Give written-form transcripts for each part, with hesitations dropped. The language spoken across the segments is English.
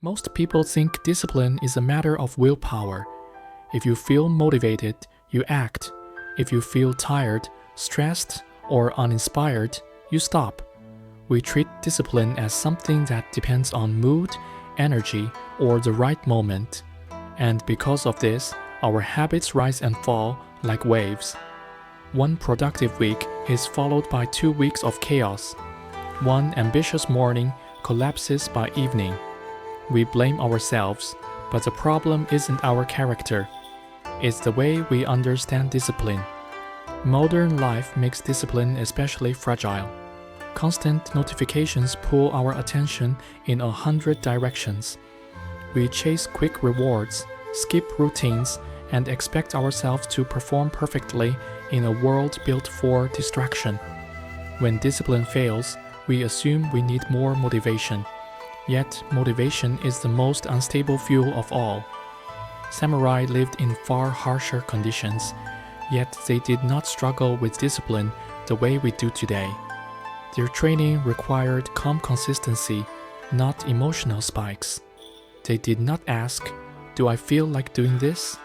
Most people think discipline is a matter of willpower. If you feel motivated, you act. If you feel tired, stressed, or uninspired, you stop. We treat discipline as something that depends on mood, energy, or the right moment. And because of this, our habits rise and fall like waves. One productive week is followed by 2 weeks of chaos. One ambitious morning collapses by evening. We blame ourselves, but the problem isn't our character. It's the way we understand discipline. Modern life makes discipline especially fragile. Constant notifications pull our attention in 100 directions. We chase quick rewards, skip routines, and expect ourselves to perform perfectly in a world built for distraction. When discipline fails, we assume we need more motivation. Yet, motivation is the most unstable fuel of all. Samurai lived in far harsher conditions, yet they did not struggle with discipline the way we do today. Their training required calm consistency, not emotional spikes. They did not ask, "Do I feel like doing this?"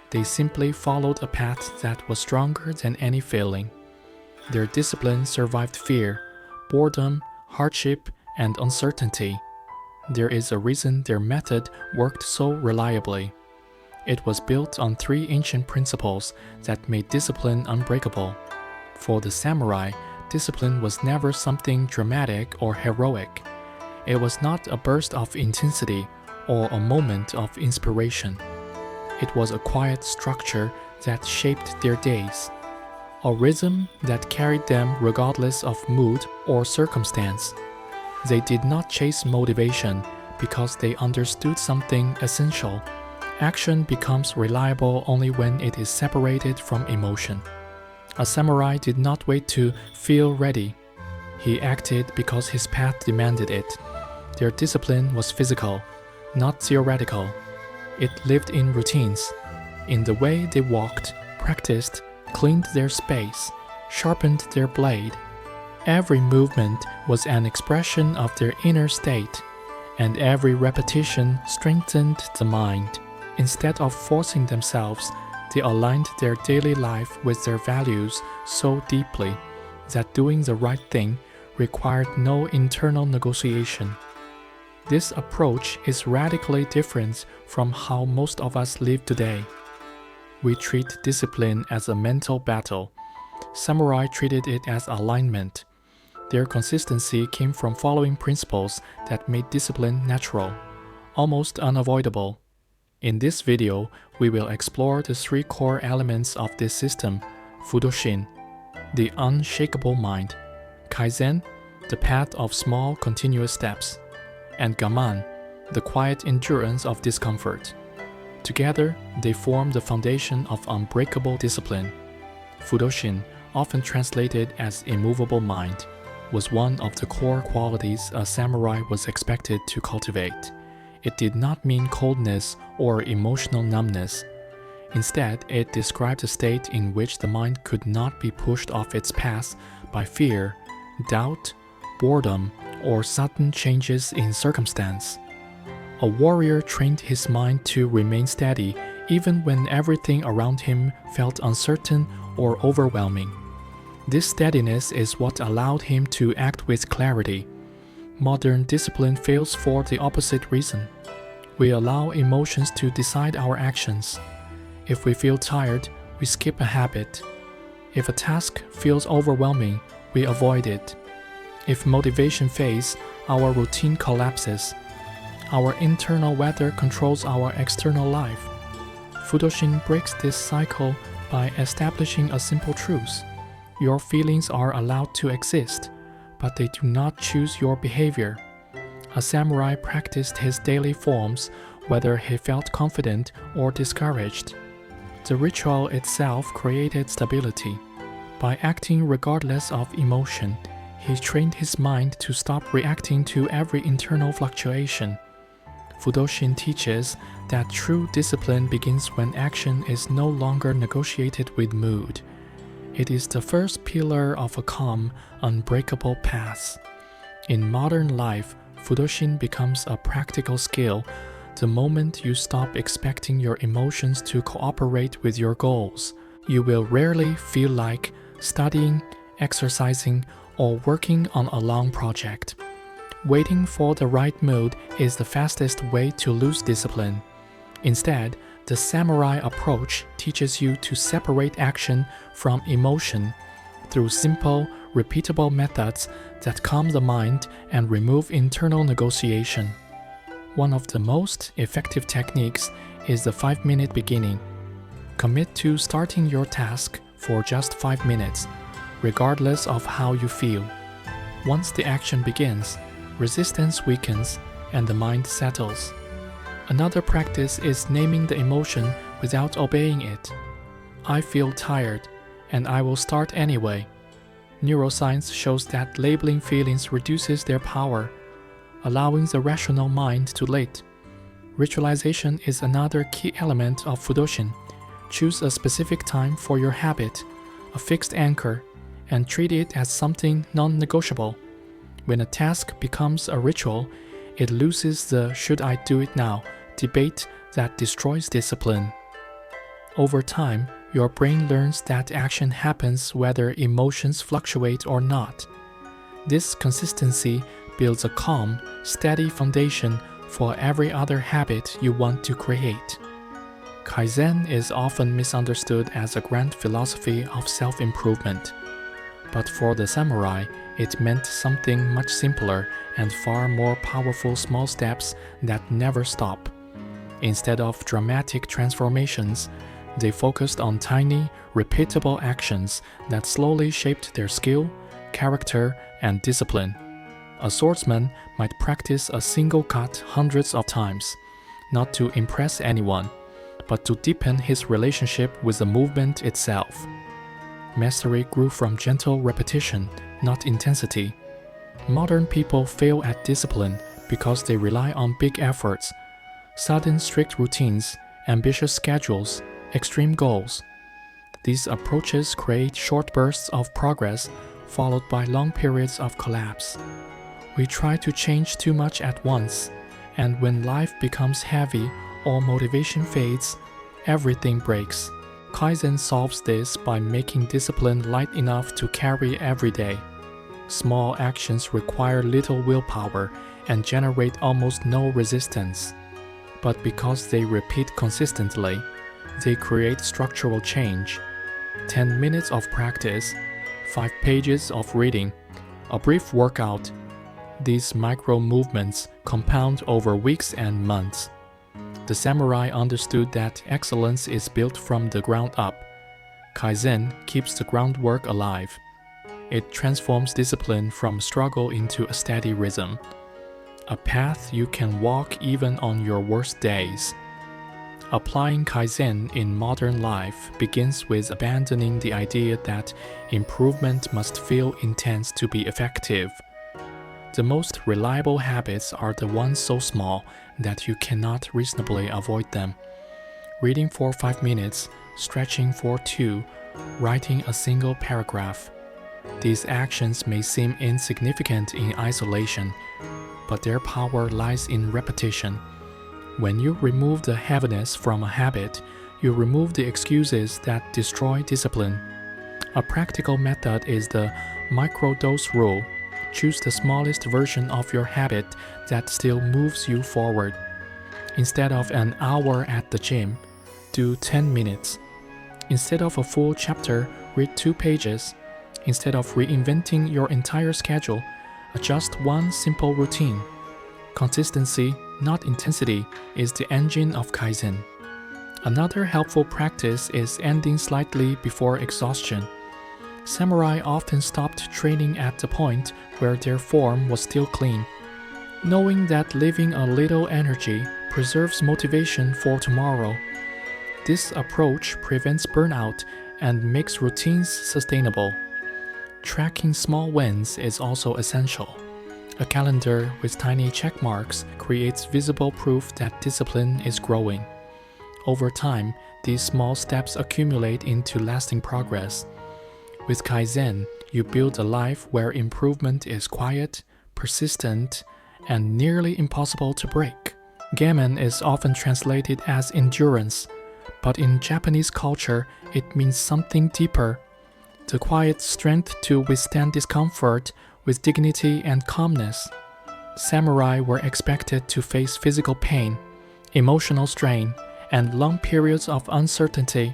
They simply followed a path that was stronger than any feeling. Their discipline survived fear, boredom, hardship, and uncertainty. There is a reason their method worked so reliably. It was built on 3 ancient principles that made discipline unbreakable. For the samurai, discipline was never something dramatic or heroic. It was not a burst of intensity or a moment of inspiration. It was a quiet structure that shaped their days, a rhythm that carried them regardless of mood or circumstance. They did not chase motivation because they understood something essential. Action becomes reliable only when it is separated from emotion. A samurai did not wait to feel ready. He acted because his path demanded it. Their discipline was physical, not theoretical. It lived in routines, in the way they walked, practiced, cleaned their space, sharpened their blade. Every movement was an expression of their inner state, and every repetition strengthened the mind. Instead of forcing themselves, they aligned their daily life with their values so deeply that doing the right thing required no internal negotiation. This approach is radically different from how most of us live today. We treat discipline as a mental battle. Samurai treated it as alignment. Their consistency came from following principles that made discipline natural, almost unavoidable. In this video, we will explore the 3 core elements of this system: FUDOSHIN, the unshakable mind; KAIZEN, the path of small continuous steps; and GAMAN, the quiet endurance of discomfort. Together, they form the foundation of unbreakable discipline. FUDOSHIN, often translated as immovable mind, was one of the core qualities a samurai was expected to cultivate. It did not mean coldness or emotional numbness. Instead, it described a state in which the mind could not be pushed off its path by fear, doubt, boredom, or sudden changes in circumstance. A warrior trained his mind to remain steady even when everything around him felt uncertain or overwhelming. This steadiness is what allowed him to act with clarity. Modern discipline fails for the opposite reason. We allow emotions to decide our actions. If we feel tired, we skip a habit. If a task feels overwhelming, we avoid it. If motivation fades, our routine collapses. Our internal weather controls our external life. FUDOSHIN breaks this cycle by establishing a simple truth. Your feelings are allowed to exist, but they do not choose your behavior. A samurai practiced his daily forms whether he felt confident or discouraged. The ritual itself created stability. By acting regardless of emotion, he trained his mind to stop reacting to every internal fluctuation. FUDOSHIN teaches that true discipline begins when action is no longer negotiated with mood. It is the first pillar of a calm, unbreakable path. In modern life, FUDOSHIN becomes a practical skill the moment you stop expecting your emotions to cooperate with your goals. You will rarely feel like studying, exercising, or working on a long project. Waiting for the right mood is the fastest way to lose discipline. Instead, the samurai approach teaches you to separate action from emotion through simple, repeatable methods that calm the mind and remove internal negotiation. One of the most effective techniques is the 5-minute beginning. Commit to starting your task for just 5 minutes, regardless of how you feel. Once the action begins, resistance weakens and the mind settles. Another practice is naming the emotion without obeying it. I feel tired, and I will start anyway. Neuroscience shows that labeling feelings reduces their power, allowing the rational mind to lead. Ritualization is another key element of FUDOSHIN. Choose a specific time for your habit, a fixed anchor, and treat it as something non-negotiable. When a task becomes a ritual, it loses the "should I do it now" debate that destroys discipline. Over time, your brain learns that action happens whether emotions fluctuate or not. This consistency builds a calm, steady foundation for every other habit you want to create. Kaizen is often misunderstood as a grand philosophy of self-improvement. But for the samurai, it meant something much simpler and far more powerful small steps that never stop. Instead of dramatic transformations, they focused on tiny, repeatable actions that slowly shaped their skill, character, and discipline. A swordsman might practice a single cut hundreds of times, not to impress anyone, but to deepen his relationship with the movement itself. Mastery grew from gentle repetition, not intensity. Modern people fail at discipline because they rely on big efforts, sudden strict routines, ambitious schedules, extreme goals. These approaches create short bursts of progress followed by long periods of collapse. We try to change too much at once, and when life becomes heavy or motivation fades, everything breaks. Kaizen solves this by making discipline light enough to carry every day. Small actions require little willpower and generate almost no resistance. But because they repeat consistently, they create structural change. 10 minutes of practice, 5 pages of reading, a brief workout. These micro movements compound over weeks and months. The samurai understood that excellence is built from the ground up. Kaizen keeps the groundwork alive. It transforms discipline from struggle into a steady rhythm, a path you can walk even on your worst days. Applying Kaizen in modern life begins with abandoning the idea that improvement must feel intense to be effective. The most reliable habits are the ones so small that you cannot reasonably avoid them. Reading for 5 minutes, stretching for 2, writing a single paragraph. These actions may seem insignificant in isolation, but their power lies in repetition. When you remove the heaviness from a habit, you remove the excuses that destroy discipline. A practical method is the microdose rule. Choose the smallest version of your habit that still moves you forward. Instead of an hour at the gym, do 10 minutes. Instead of a full chapter, read 2 pages. Instead of reinventing your entire schedule, adjust one simple routine. Consistency, not intensity, is the engine of Kaizen. Another helpful practice is ending slightly before exhaustion. Samurai often stopped training at the point where their form was still clean, knowing that leaving a little energy preserves motivation for tomorrow. This approach prevents burnout and makes routines sustainable. Tracking small wins is also essential. A calendar with tiny check marks creates visible proof that discipline is growing. Over time, these small steps accumulate into lasting progress. With Kaizen, you build a life where improvement is quiet, persistent, and nearly impossible to break. Gaman is often translated as endurance, but in Japanese culture, it means something deeper. The quiet strength to withstand discomfort with dignity and calmness. Samurai were expected to face physical pain, emotional strain, and long periods of uncertainty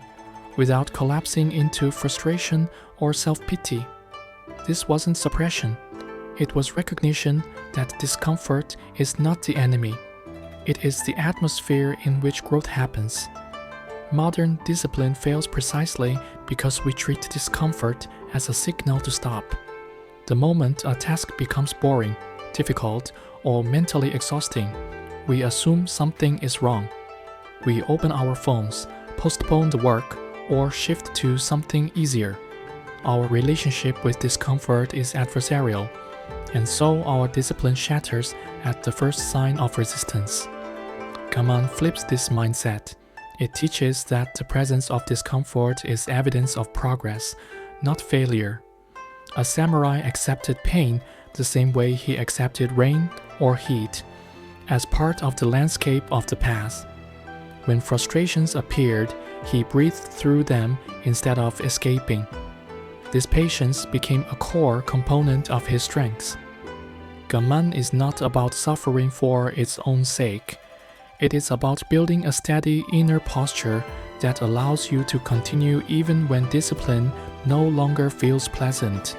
without collapsing into frustration or self-pity. This wasn't suppression. It was recognition that discomfort is not the enemy. It is the atmosphere in which growth happens. Modern discipline fails precisely because we treat discomfort as a signal to stop. The moment a task becomes boring, difficult, or mentally exhausting, we assume something is wrong. We open our phones, postpone the work, or shift to something easier. Our relationship with discomfort is adversarial, and so our discipline shatters at the first sign of resistance. Gaman flips this mindset. It teaches that the presence of discomfort is evidence of progress, not failure. A samurai accepted pain the same way he accepted rain or heat, as part of the landscape of the path. When frustrations appeared, he breathed through them instead of escaping. This patience became a core component of his strengths. Gaman is not about suffering for its own sake. It is about building a steady inner posture that allows you to continue even when discipline no longer feels pleasant.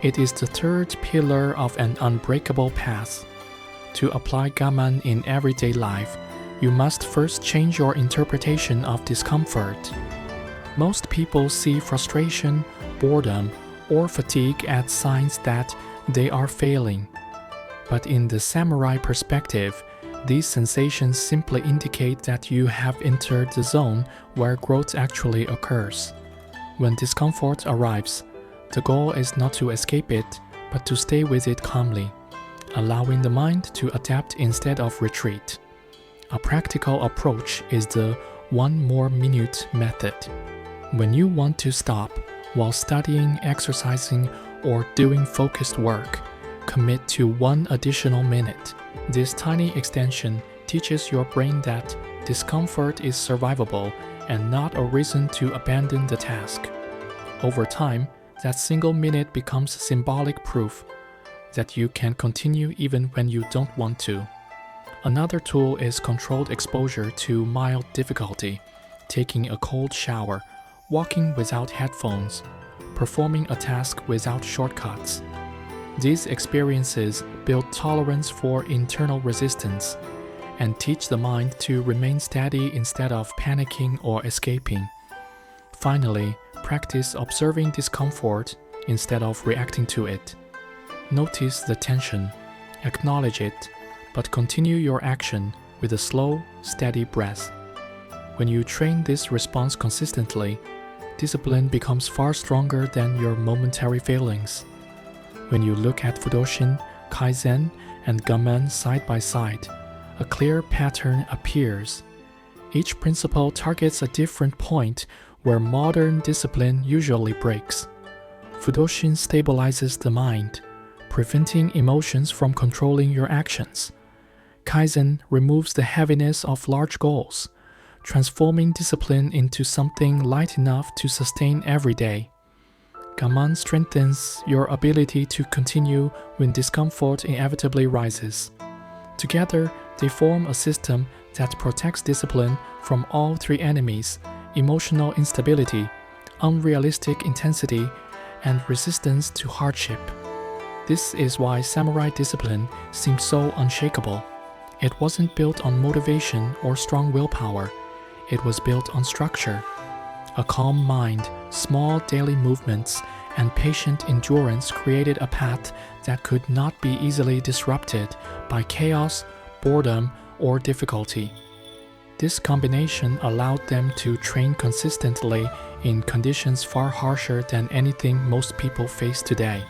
It is the third pillar of an unbreakable path. To apply Gaman in everyday life, you must first change your interpretation of discomfort. Most people see frustration, boredom, or fatigue as signs that they are failing. But in the samurai perspective, these sensations simply indicate that you have entered the zone where growth actually occurs. When discomfort arrives, the goal is not to escape it, but to stay with it calmly, allowing the mind to adapt instead of retreat. A practical approach is the 1 more minute method. When you want to stop while studying, exercising, or doing focused work, commit to 1 additional minute. This tiny extension teaches your brain that discomfort is survivable and not a reason to abandon the task. Over time, that single minute becomes symbolic proof that you can continue even when you don't want to. Another tool is controlled exposure to mild difficulty, taking a cold shower, walking without headphones, performing a task without shortcuts. These experiences build tolerance for internal resistance and teach the mind to remain steady instead of panicking or escaping. Finally, practice observing discomfort instead of reacting to it. Notice the tension, acknowledge it, but continue your action with a slow, steady breath. When you train this response consistently, discipline becomes far stronger than your momentary failings. When you look at FUDOSHIN, KAIZEN, and GAMAN side by side, a clear pattern appears. Each principle targets a different point where modern discipline usually breaks. FUDOSHIN stabilizes the mind, preventing emotions from controlling your actions. KAIZEN removes the heaviness of large goals, transforming discipline into something light enough to sustain every day. Gaman strengthens your ability to continue when discomfort inevitably rises. Together, they form a system that protects discipline from all 3 enemies: emotional instability, unrealistic intensity, and resistance to hardship. This is why samurai discipline seems so unshakable. It wasn't built on motivation or strong willpower. It was built on structure. A calm mind, small daily movements, and patient endurance created a path that could not be easily disrupted by chaos, boredom, or difficulty. This combination allowed them to train consistently in conditions far harsher than anything most people face today.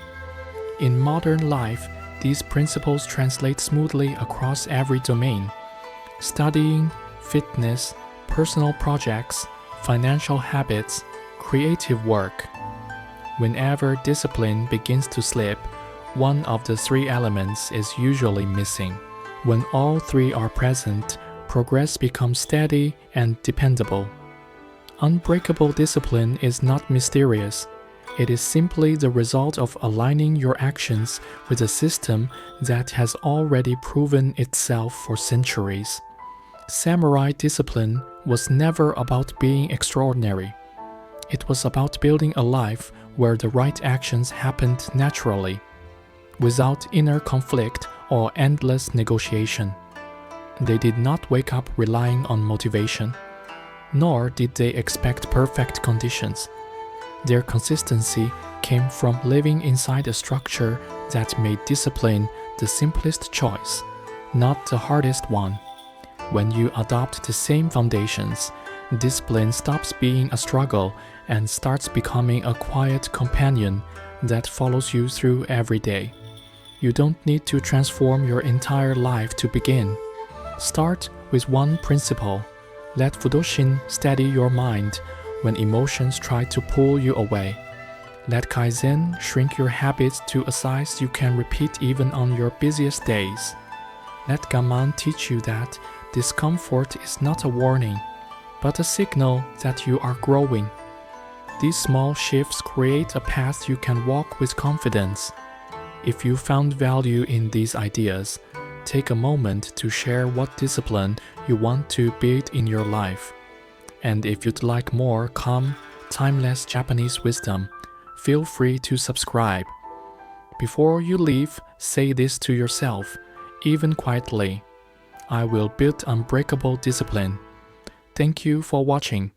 In modern life, these principles translate smoothly across every domain: studying, fitness, personal projects, financial habits, creative work. Whenever discipline begins to slip, one of the three elements is usually missing. When all three are present, progress becomes steady and dependable. Unbreakable discipline is not mysterious. It is simply the result of aligning your actions with a system that has already proven itself for centuries. Samurai discipline was never about being extraordinary. It was about building a life where the right actions happened naturally, without inner conflict or endless negotiation. They did not wake up relying on motivation, nor did they expect perfect conditions. Their consistency came from living inside a structure that made discipline the simplest choice, not the hardest one. When you adopt the same foundations, discipline stops being a struggle and starts becoming a quiet companion that follows you through every day. You don't need to transform your entire life to begin. Start with one principle. Let FUDOSHIN steady your mind when emotions try to pull you away. Let KAIZEN shrink your habits to a size you can repeat even on your busiest days. Let GAMAN teach you that discomfort is not a warning, but a signal that you are growing. These small shifts create a path you can walk with confidence. If you found value in these ideas, take a moment to share what discipline you want to build in your life. And if you'd like more calm, timeless Japanese wisdom, feel free to subscribe. Before you leave, say this to yourself, even quietly: I will build unbreakable discipline. Thank you for watching.